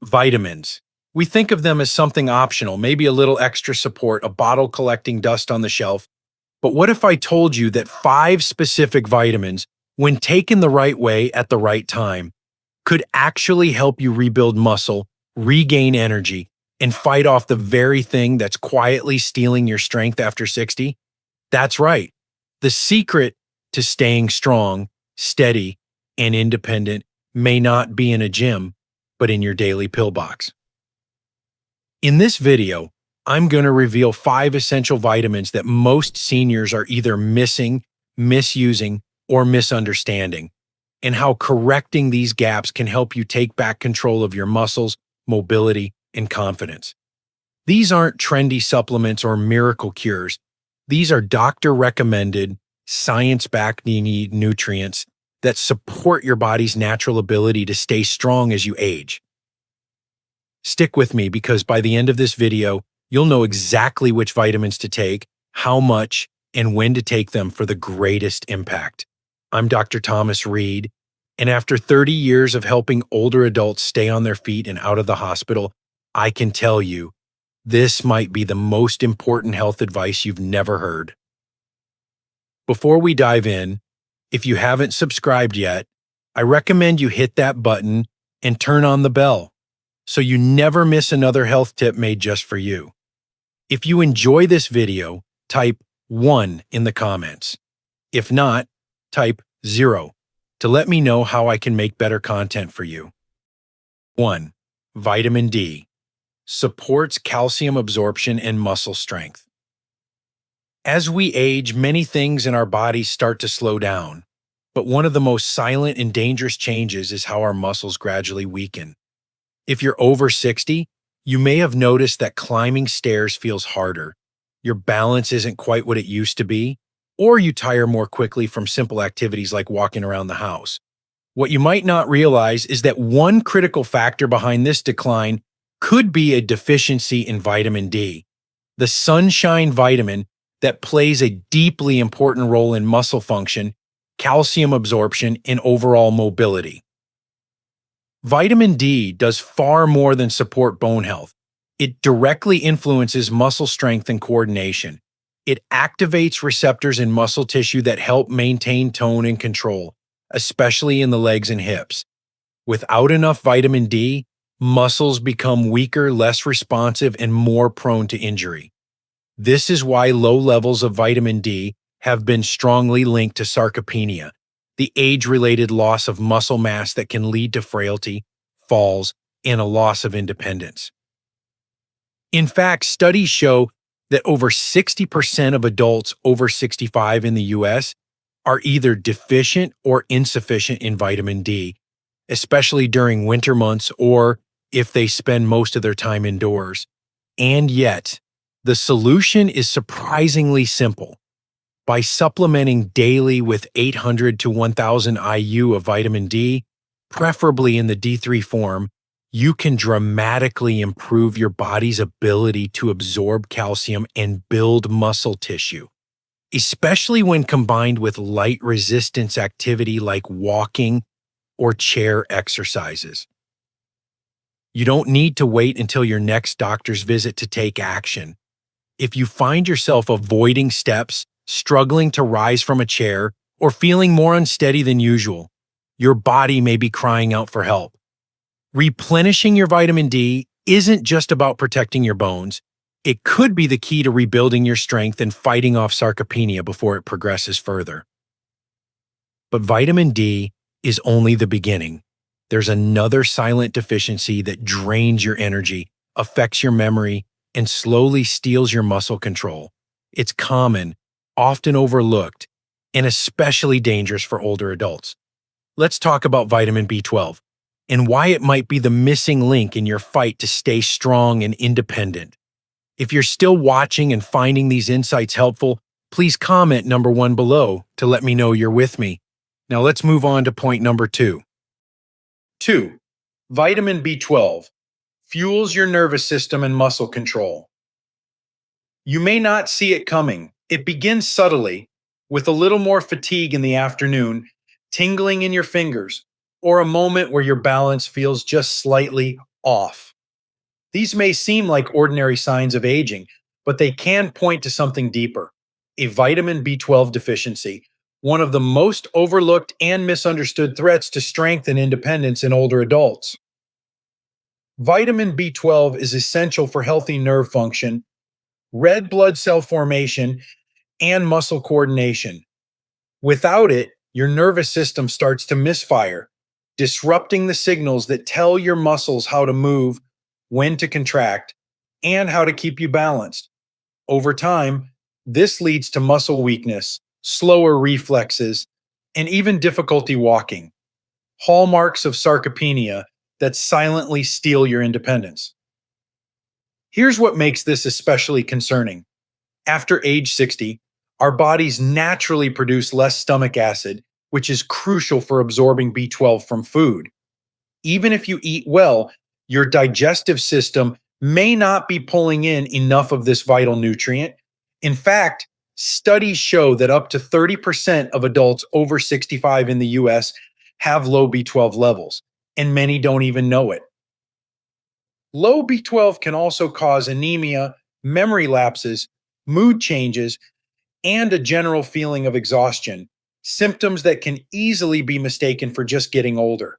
Vitamins. We think of them as something optional, maybe a little extra support, a bottle collecting dust on the shelf. But what if I told you that 5 specific vitamins, when taken the right way at the right time, could actually help you rebuild muscle, regain energy, and fight off the very thing that's quietly stealing your strength after 60? That's right. The secret to staying strong, steady, and independent may not be in a gym, but in your daily pill box. In this video, I'm going to reveal 5 essential vitamins that most seniors are either missing, misusing, or misunderstanding, and how correcting these gaps can help you take back control of your muscles, mobility, and confidence. These aren't trendy supplements or miracle cures. These are doctor-recommended, science-backed nutrients that support your body's natural ability to stay strong as you age. Stick with me because by the end of this video, you'll know exactly which vitamins to take, how much, and when to take them for the greatest impact. I'm Dr. Thomas Reed, and after 30 years of helping older adults stay on their feet and out of the hospital, I can tell you, this might be the most important health advice you've never heard. Before we dive in, if you haven't subscribed yet, I recommend you hit that button and turn on the bell so you never miss another health tip made just for you. If you enjoy this video, type 1 in the comments. If not, type 0 to let me know how I can make better content for you. 1. Vitamin D. Supports calcium absorption and muscle strength. As we age, many things in our bodies start to slow down, but one of the most silent and dangerous changes is how our muscles gradually weaken. If you're over 60, you may have noticed that climbing stairs feels harder, your balance isn't quite what it used to be, or you tire more quickly from simple activities like walking around the house. What you might not realize is that one critical factor behind this decline could be a deficiency in vitamin D, the sunshine vitamin that plays a deeply important role in muscle function, calcium absorption, and overall mobility. Vitamin D does far more than support bone health. It directly influences muscle strength and coordination. It activates receptors in muscle tissue that help maintain tone and control, especially in the legs and hips. Without enough vitamin D, muscles become weaker, less responsive, and more prone to injury. This is why low levels of vitamin D have been strongly linked to sarcopenia, the age-related loss of muscle mass that can lead to frailty, falls, and a loss of independence. In fact, studies show that over 60% of adults over 65 in the US are either deficient or insufficient in vitamin D, especially during winter months or if they spend most of their time indoors. And yet, the solution is surprisingly simple. By supplementing daily with 800 to 1000 IU of vitamin D, preferably in the D3 form, you can dramatically improve your body's ability to absorb calcium and build muscle tissue, especially when combined with light resistance activity like walking or chair exercises. You don't need to wait until your next doctor's visit to take action. If you find yourself avoiding steps, struggling to rise from a chair, or feeling more unsteady than usual, your body may be crying out for help. Replenishing your vitamin D isn't just about protecting your bones. It could be the key to rebuilding your strength and fighting off sarcopenia before it progresses further. But vitamin D is only the beginning. There's another silent deficiency that drains your energy, affects your memory, and slowly steals your muscle control. It's common, often overlooked, and especially dangerous for older adults. Let's talk about vitamin B12 and why it might be the missing link in your fight to stay strong and independent. If you're still watching and finding these insights helpful, please comment number 1 below to let me know you're with me. Now let's move on to point number 2. 2. Vitamin B12 fuels your nervous system and muscle control. You may not see it coming. It begins subtly, with a little more fatigue in the afternoon, tingling in your fingers, or a moment where your balance feels just slightly off. These may seem like ordinary signs of aging, but they can point to something deeper: a vitamin B12 deficiency, one of the most overlooked and misunderstood threats to strength and independence in older adults. Vitamin B12 is essential for healthy nerve function, red blood cell formation, and muscle coordination. Without it, your nervous system starts to misfire, disrupting the signals that tell your muscles how to move, when to contract, and how to keep you balanced. Over time, this leads to muscle weakness, slower reflexes, and even difficulty walking, hallmarks of sarcopenia that silently steal your independence. Here's what makes this especially concerning. After age 60, our bodies naturally produce less stomach acid, which is crucial for absorbing B12 from food. Even if you eat well, your digestive system may not be pulling in enough of this vital nutrient. In fact, studies show that up to 30% of adults over 65 in the US have low B12 levels, and many don't even know it. Low B12 can also cause anemia, memory lapses, mood changes, and a general feeling of exhaustion, symptoms that can easily be mistaken for just getting older.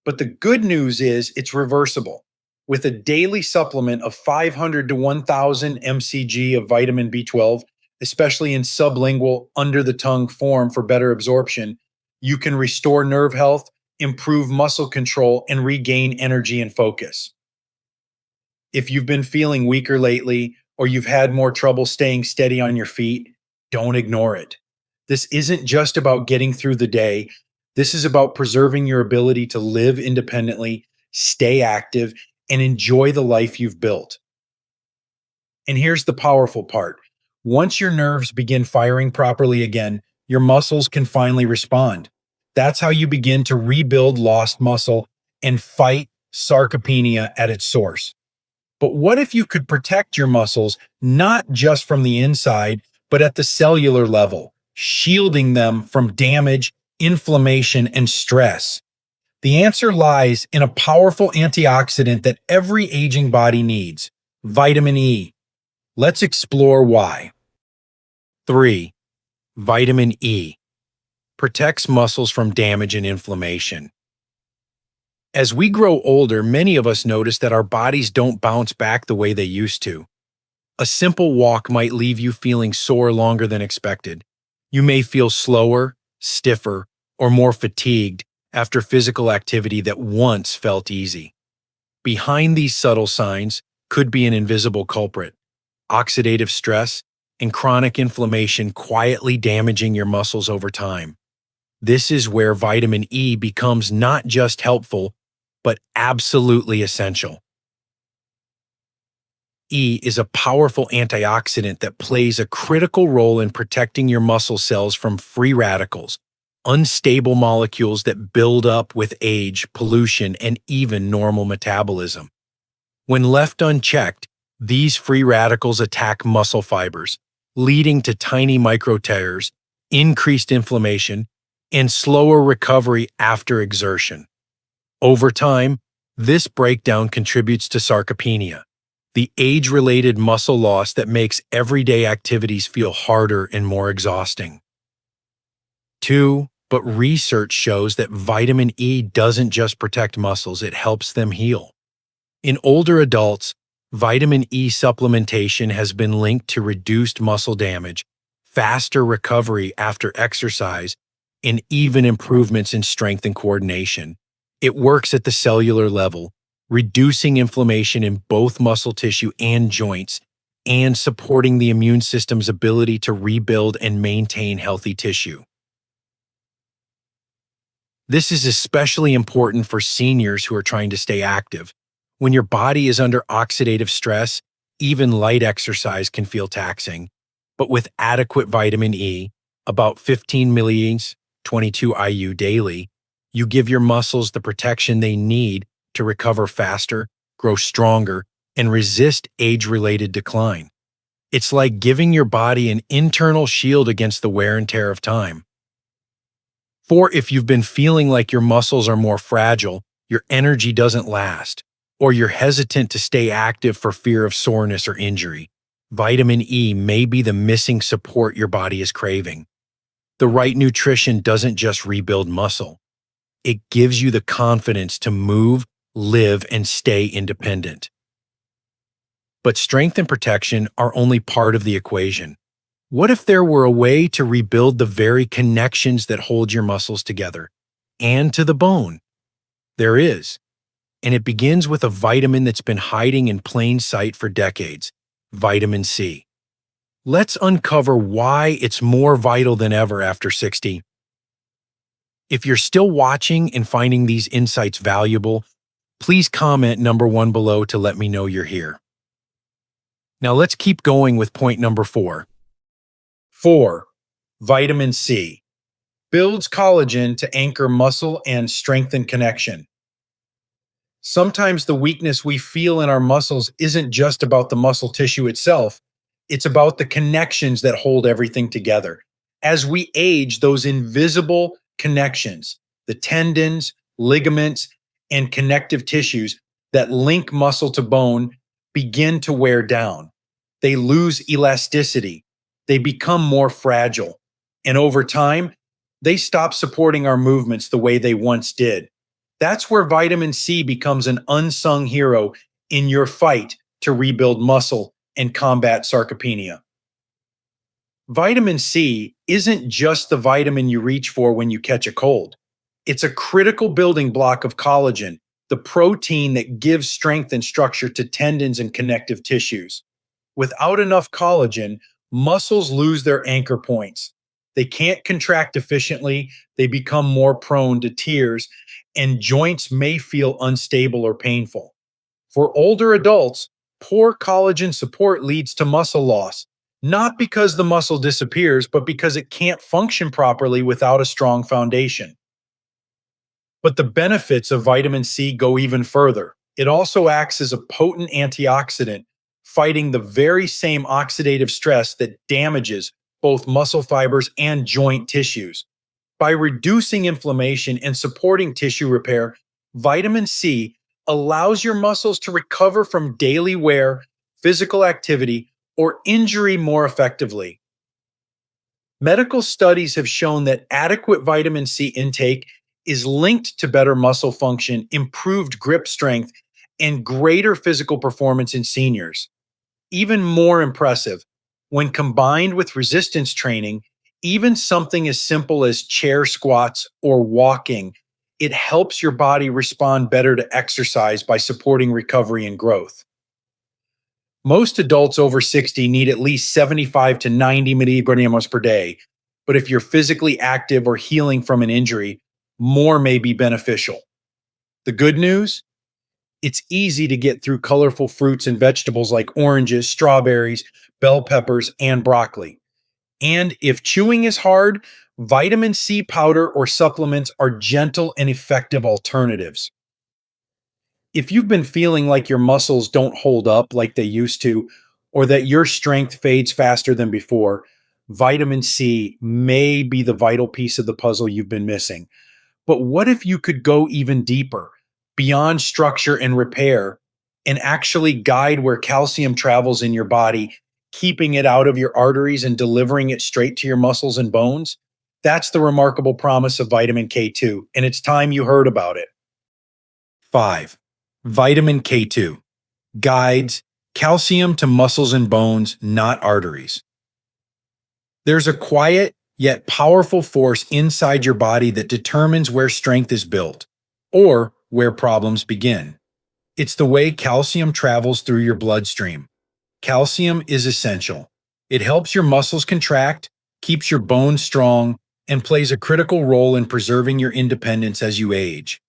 But the good news is it's reversible. With a daily supplement of 500 to 1,000 mcg of vitamin B12, especially in sublingual, under the tongue form for better absorption, you can restore nerve health, improve muscle control, and regain energy and focus. If you've been feeling weaker lately, or you've had more trouble staying steady on your feet, don't ignore it. This isn't just about getting through the day. This is about preserving your ability to live independently, stay active, and enjoy the life you've built. And here's the powerful part. Once your nerves begin firing properly again, your muscles can finally respond. That's how you begin to rebuild lost muscle and fight sarcopenia at its source. But what if you could protect your muscles not just from the inside, but at the cellular level, shielding them from damage, inflammation, and stress? The answer lies in a powerful antioxidant that every aging body needs: vitamin E. Let's explore why. 3. Vitamin E protects muscles from damage and inflammation. As we grow older, many of us notice that our bodies don't bounce back the way they used to. A simple walk might leave you feeling sore longer than expected. You may feel slower, stiffer, or more fatigued after physical activity that once felt easy. Behind these subtle signs could be an invisible culprit: oxidative stress and chronic inflammation quietly damaging your muscles over time. This is where vitamin E becomes not just helpful, but absolutely essential. E is a powerful antioxidant that plays a critical role in protecting your muscle cells from free radicals, unstable molecules that build up with age, pollution, and even normal metabolism. When left unchecked, these free radicals attack muscle fibers, leading to tiny micro tears, increased inflammation, and slower recovery after exertion. Over time, this breakdown contributes to sarcopenia, the age-related muscle loss that makes everyday activities feel harder and more exhausting. 2. But research shows that vitamin E doesn't just protect muscles, it helps them heal. In older adults, vitamin E supplementation has been linked to reduced muscle damage, faster recovery after exercise, and even improvements in strength and coordination. It works at the cellular level, reducing inflammation in both muscle tissue and joints, and supporting the immune system's ability to rebuild and maintain healthy tissue. This is especially important for seniors who are trying to stay active. When your body is under oxidative stress, even light exercise can feel taxing. But with adequate vitamin E, about 15 milliunits, 22 IU daily, you give your muscles the protection they need to recover faster, grow stronger, and resist age-related decline. It's like giving your body an internal shield against the wear and tear of time. 4. If you've been feeling like your muscles are more fragile, your energy doesn't last, or you're hesitant to stay active for fear of soreness or injury, vitamin E may be the missing support your body is craving. The right nutrition doesn't just rebuild muscle. It gives you the confidence to move, live, and stay independent. But strength and protection are only part of the equation. What if there were a way to rebuild the very connections that hold your muscles together and to the bone? There is. And it begins with a vitamin that's been hiding in plain sight for decades, vitamin C. Let's uncover why it's more vital than ever after 60. If you're still watching and finding these insights valuable, please comment number 1 below to let me know you're here. Now let's keep going with point number 4. 4. Vitamin C builds collagen to anchor muscle and strengthen connection. Sometimes the weakness we feel in our muscles isn't just about the muscle tissue itself, it's about the connections that hold everything together. As we age, those invisible connections, the tendons, ligaments, and connective tissues that link muscle to bone begin to wear down. They lose elasticity. They become more fragile. And over time, they stop supporting our movements the way they once did. That's where vitamin C becomes an unsung hero in your fight to rebuild muscle and combat sarcopenia. Vitamin C isn't just the vitamin you reach for when you catch a cold. It's a critical building block of collagen, the protein that gives strength and structure to tendons and connective tissues. Without enough collagen, muscles lose their anchor points. They can't contract efficiently, they become more prone to tears, and joints may feel unstable or painful. For older adults, poor collagen support leads to muscle loss, not because the muscle disappears, but because it can't function properly without a strong foundation. But the benefits of vitamin C go even further. It also acts as a potent antioxidant, fighting the very same oxidative stress that damages both muscle fibers and joint tissues. By reducing inflammation and supporting tissue repair, vitamin C allows your muscles to recover from daily wear, physical activity, or injury more effectively. Medical studies have shown that adequate vitamin C intake is linked to better muscle function, improved grip strength, and greater physical performance in seniors. Even more impressive, when combined with resistance training, even something as simple as chair squats or walking, it helps your body respond better to exercise by supporting recovery and growth. Most adults over 60 need at least 75 to 90 milligrams per day, but if you're physically active or healing from an injury, more may be beneficial. The good news? It's easy to get through colorful fruits and vegetables like oranges, strawberries, bell peppers, and broccoli. And if chewing is hard, vitamin C powder or supplements are gentle and effective alternatives. If you've been feeling like your muscles don't hold up like they used to, or that your strength fades faster than before, vitamin C may be the vital piece of the puzzle you've been missing. But what if you could go even deeper, beyond structure and repair, and actually guide where calcium travels in your body, keeping it out of your arteries and delivering it straight to your muscles and bones? That's the remarkable promise of vitamin K2, and it's time you heard about it. 5. Vitamin K2 guides calcium to muscles and bones, not arteries. There's a quiet yet powerful force inside your body that determines where strength is built, or where problems begin. It's the way calcium travels through your bloodstream. Calcium is essential. It helps your muscles contract, keeps your bones strong, and plays a critical role in preserving your independence as you age.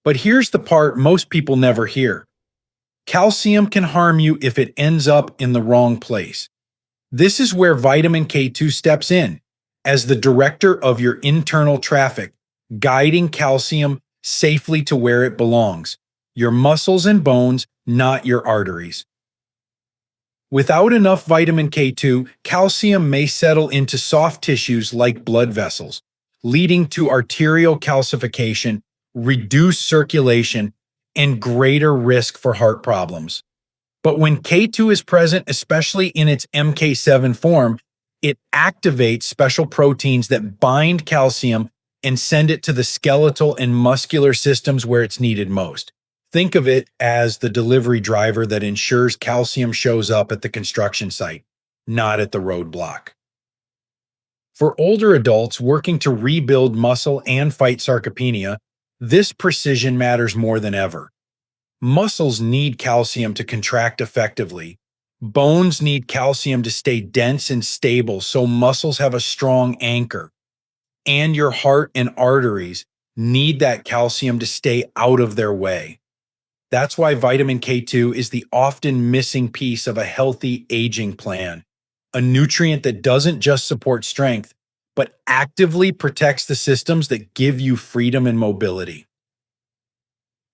But here's the part most people never hear. Calcium can harm you if it ends up in the wrong place. This is where vitamin K2 steps in, as the director of your internal traffic, guiding calcium safely to where it belongs, your muscles and bones, not your arteries. Without enough vitamin K2, calcium may settle into soft tissues like blood vessels, leading to arterial calcification, reduced circulation, and greater risk for heart problems. But when K2 is present, especially in its MK7 form, it activates special proteins that bind calcium and send it to the skeletal and muscular systems where it's needed most. Think of it as the delivery driver that ensures calcium shows up at the construction site, not at the roadblock. For older adults working to rebuild muscle and fight sarcopenia, this precision matters more than ever. Muscles need calcium to contract effectively. Bones need calcium to stay dense and stable so muscles have a strong anchor. And your heart and arteries need that calcium to stay out of their way. That's why vitamin K2 is the often missing piece of a healthy aging plan, a nutrient that doesn't just support strength, but actively protects the systems that give you freedom and mobility.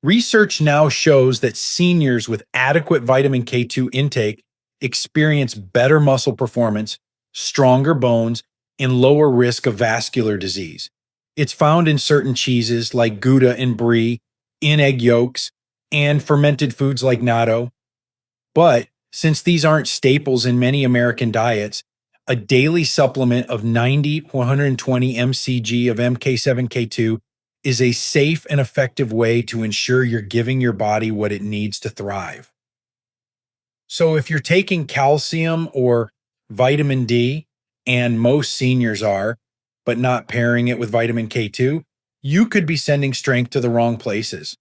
Research now shows that seniors with adequate vitamin K2 intake experience better muscle performance, stronger bones, and lower risk of vascular disease. It's found in certain cheeses like Gouda and Brie, in egg yolks, and fermented foods like natto. But since these aren't staples in many American diets, a daily supplement of 90 to 120 mcg of MK7K2 is a safe and effective way to ensure you're giving your body what it needs to thrive. So if you're taking calcium or vitamin D, and most seniors are, but not pairing it with vitamin K2, you could be sending strength to the wrong places.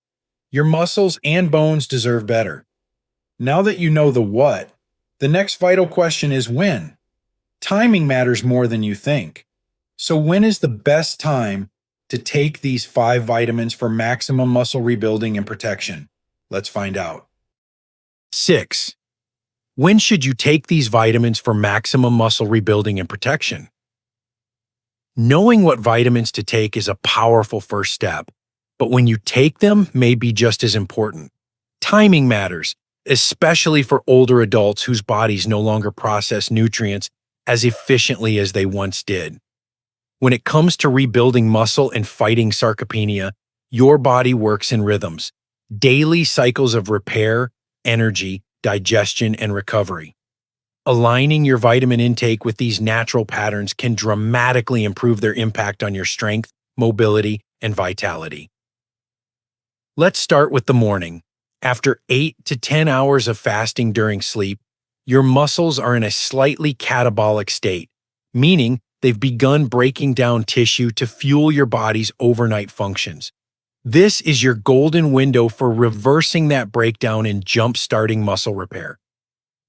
Your muscles and bones deserve better. Now that you know the what, the next vital question is when. Timing matters more than you think. So when is the best time to take these 5 vitamins for maximum muscle rebuilding and protection? Let's find out. 6. When should you take these vitamins for maximum muscle rebuilding and protection? Knowing what vitamins to take is a powerful first step, but when you take them may be just as important. Timing matters, especially for older adults whose bodies no longer process nutrients as efficiently as they once did. When it comes to rebuilding muscle and fighting sarcopenia, your body works in rhythms, daily cycles of repair, energy, digestion, and recovery. Aligning your vitamin intake with these natural patterns can dramatically improve their impact on your strength, mobility, and vitality. Let's start with the morning. After 8 to 10 hours of fasting during sleep, your muscles are in a slightly catabolic state, meaning they've begun breaking down tissue to fuel your body's overnight functions. This is your golden window for reversing that breakdown and jump-starting muscle repair.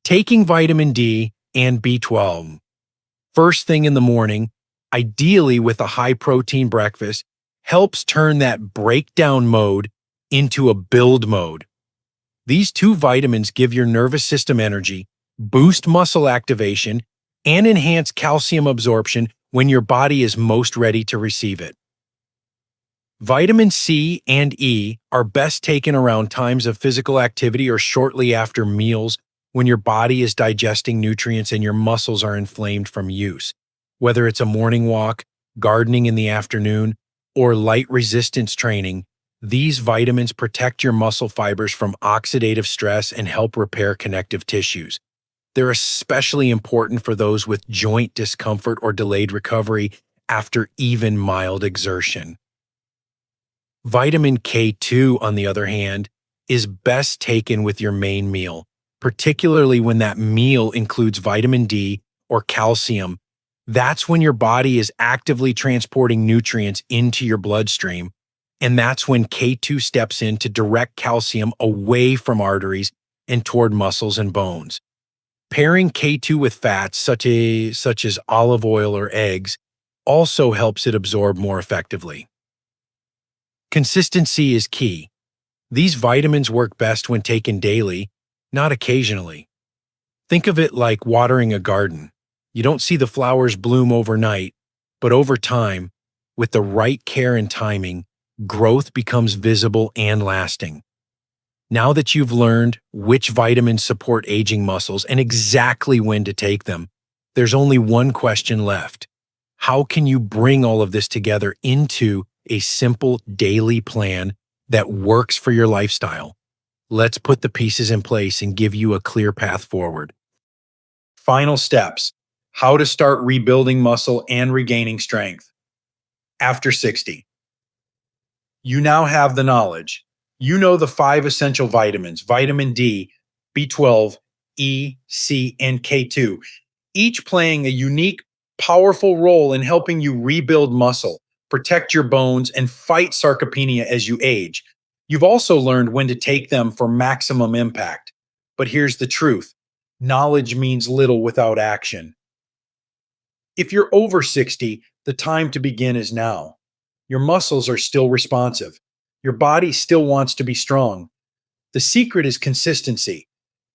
Taking vitamin D and B12 first thing in the morning, ideally with a high-protein breakfast, helps turn that breakdown mode into a build mode. These 2 vitamins give your nervous system energy, boost muscle activation, and enhance calcium absorption when your body is most ready to receive it. Vitamin C and E are best taken around times of physical activity or shortly after meals when your body is digesting nutrients and your muscles are inflamed from use. Whether it's a morning walk, gardening in the afternoon, or light resistance training, these vitamins protect your muscle fibers from oxidative stress and help repair connective tissues. They're especially important for those with joint discomfort or delayed recovery after even mild exertion. Vitamin K2, on the other hand, is best taken with your main meal, particularly when that meal includes vitamin D or calcium. That's when your body is actively transporting nutrients into your bloodstream, and that's when K2 steps in to direct calcium away from arteries and toward muscles and bones. Pairing K2 with fats such as olive oil or eggs also helps it absorb more effectively. Consistency is key. These vitamins work best when taken daily, not occasionally. Think of it like watering a garden. You don't see the flowers bloom overnight, but over time, with the right care and timing, growth becomes visible and lasting. Now that you've learned which vitamins support aging muscles and exactly when to take them, there's only one question left. How can you bring all of this together into a simple daily plan that works for your lifestyle. Let's put the pieces in place and give you a clear path forward. Final steps: how to start rebuilding muscle and regaining strength. After 60, you now have the knowledge. You know the 5 essential vitamins: vitamin D, B12, E, C, and K2, each playing a unique, powerful role in helping you rebuild muscle, protect your bones, and fight sarcopenia as you age. You've also learned when to take them for maximum impact. But here's the truth: knowledge means little without action. If you're over 60, the time to begin is now. Your muscles are still responsive. Your body still wants to be strong. The secret is consistency,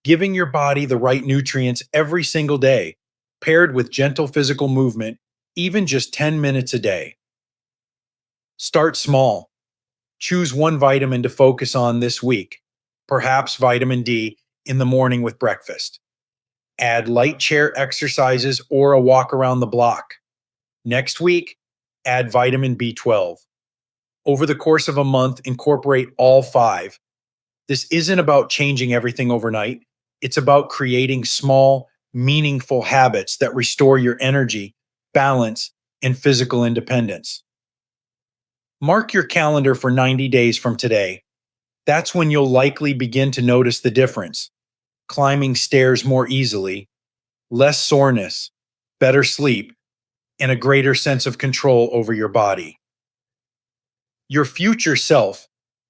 giving your body the right nutrients every single day, paired with gentle physical movement, even just 10 minutes a day. Start small. Choose one vitamin to focus on this week, perhaps vitamin D in the morning with breakfast. Add light chair exercises or a walk around the block. Next week, add vitamin B12. Over the course of a month, incorporate all 5. This isn't about changing everything overnight. It's about creating small, meaningful habits that restore your energy, balance, and physical independence. Mark your calendar for 90 days from today. That's when you'll likely begin to notice the difference: climbing stairs more easily, less soreness, better sleep, and a greater sense of control over your body. Your future self,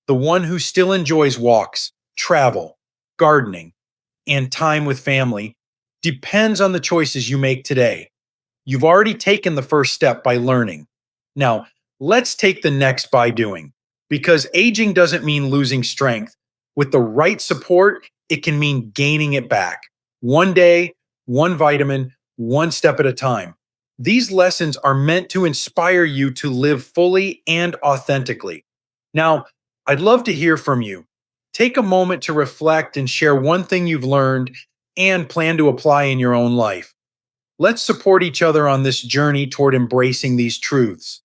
the one who still enjoys walks, travel, gardening, and time with family, depends on the choices you make today. You've already taken the first step by learning. Now, let's take the next by doing, because aging doesn't mean losing strength. With the right support, it can mean gaining it back. One day, one vitamin, one step at a time. These lessons are meant to inspire you to live fully and authentically. Now, I'd love to hear from you. Take a moment to reflect and share one thing you've learned and plan to apply in your own life. Let's support each other on this journey toward embracing these truths.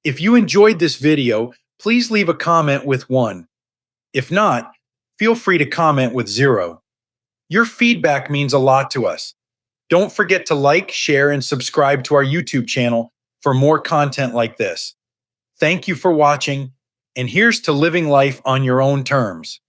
If you enjoyed this video, please leave a comment with 1. If not, feel free to comment with 0. Your feedback means a lot to us. Don't forget to like, share, and subscribe to our YouTube channel for more content like this. Thank you for watching, and here's to living life on your own terms.